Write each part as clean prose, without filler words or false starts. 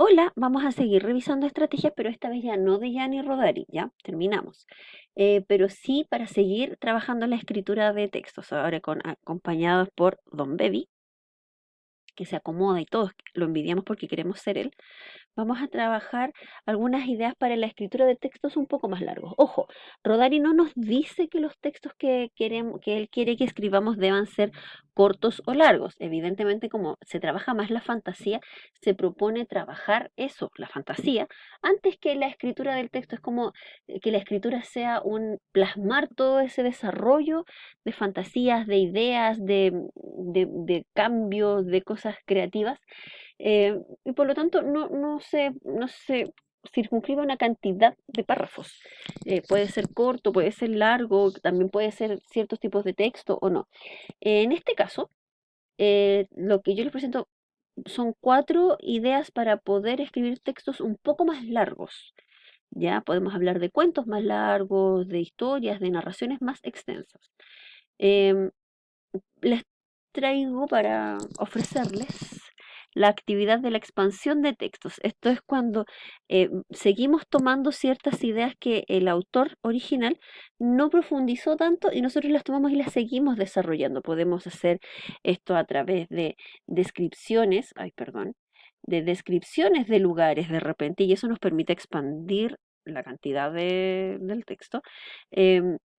Hola, vamos a seguir revisando estrategias, pero esta vez ya no de Gianni Rodari, ya terminamos. Pero sí para seguir trabajando en la escritura de textos, ahora acompañados por Don Baby, que se acomoda y todos lo envidiamos porque queremos ser él. Vamos a trabajar algunas ideas para la escritura de textos un poco más largos. Ojo, Rodari no nos dice que los textos que queremos, que él quiere que escribamos deban ser cortos o largos. Evidentemente, como se trabaja más la fantasía, se propone trabajar eso, la fantasía, antes que la escritura del texto. Es como que la escritura sea un plasmar todo ese desarrollo de fantasías, de ideas, de cambios, de cosas creativas y por lo tanto no se circunscribe a una cantidad de párrafos. Puede ser corto, puede ser largo, también puede ser ciertos tipos de texto o no. En este caso, lo que yo les presento son 4 ideas para poder escribir textos un poco más largos. Ya podemos hablar de cuentos más largos, de historias, de narraciones más extensas. Em, Les traigo para ofrecerles la actividad de la expansión de textos. Esto es cuando seguimos tomando ciertas ideas que el autor original no profundizó tanto y nosotros las tomamos y las seguimos desarrollando. Podemos hacer esto a través de descripciones, ay, perdón, de descripciones de lugares de repente y eso nos permite expandir la cantidad del texto.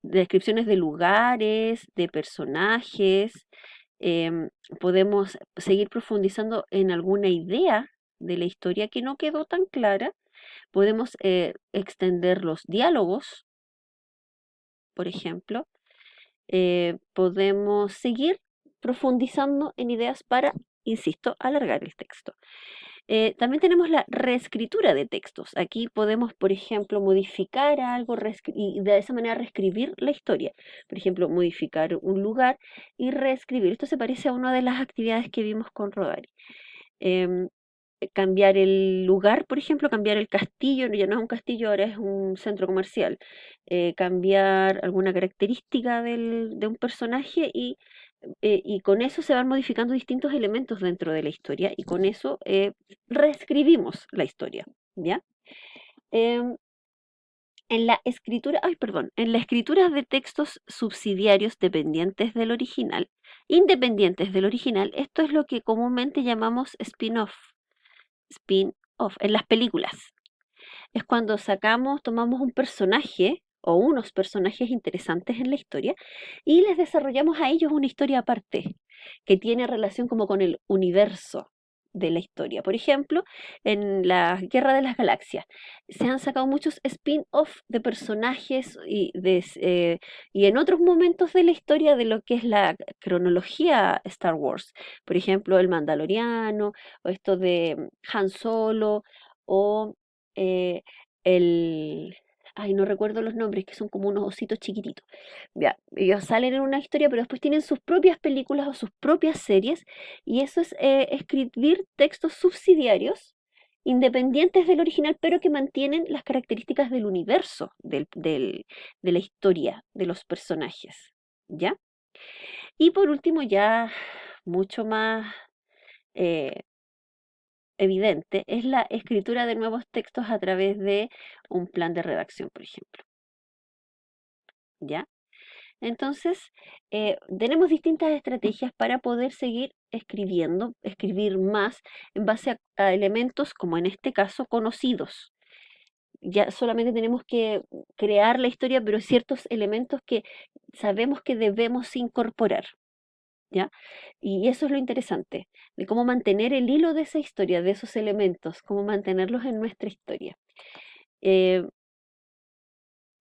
Descripciones de lugares, de personajes, em, podemos seguir profundizando en alguna idea de la historia que no quedó tan clara. Podemos extender los diálogos, por ejemplo. Podemos seguir profundizando en ideas para, insisto, alargar el texto. También tenemos la reescritura de textos. Aquí podemos, por ejemplo, modificar algo y de esa manera reescribir la historia. Por ejemplo, modificar un lugar y reescribir. Esto se parece a una de las actividades que vimos con Rodari. Em, Cambiar el lugar, por ejemplo, cambiar el castillo, ya no es un castillo, ahora es un centro comercial. Cambiar alguna característica de un personaje y con eso se van modificando distintos elementos dentro de la historia y con eso reescribimos la historia, ¿ya? Em, en la escritura, ay, perdón, en la escritura de textos subsidiarios independientes del original, esto es lo que comúnmente llamamos spin-off en las películas. Es cuando tomamos un personaje o unos personajes interesantes en la historia y les desarrollamos a ellos una historia aparte que tiene relación como con el universo de la historia. Por ejemplo, en la Guerra de las Galaxias se han sacado muchos spin-off de personajes y en otros momentos de la historia de lo que es la cronología Star Wars. Por ejemplo, el Mandaloriano o esto de Han Solo o eh, el... Ay, no recuerdo los nombres, que son como unos ositos chiquititos. Ya, ellos salen en una historia, pero después tienen sus propias películas o sus propias series, y eso es escribir textos subsidiarios, independientes del original, pero que mantienen las características del universo, de la historia, de los personajes. ¿Ya? Y por último, ya mucho más eh, evidente es la escritura de nuevos textos a través de un plan de redacción, por ejemplo. ¿Ya? Entonces, tenemos distintas estrategias para poder seguir escribiendo, escribir más en base a elementos, como en este caso, conocidos. Ya solamente tenemos que crear la historia, pero ciertos elementos que sabemos que debemos incorporar. ¿Ya? Y eso es lo interesante, de cómo mantener el hilo de esa historia, de esos elementos, cómo mantenerlos en nuestra historia. Eh,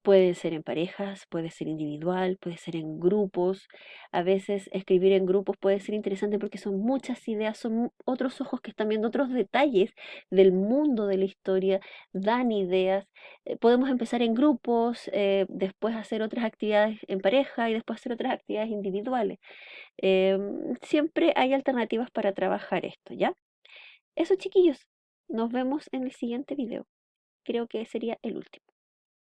Puede ser en parejas, puede ser individual, puede ser en grupos. A veces escribir en grupos puede ser interesante porque son muchas ideas, son otros ojos que están viendo otros detalles del mundo de la historia, dan ideas. Podemos empezar en grupos, después hacer otras actividades en pareja y después hacer otras actividades individuales. Siempre hay alternativas para trabajar esto, ¿ya? Eso, chiquillos. Nos vemos en el siguiente video. Creo que sería el último.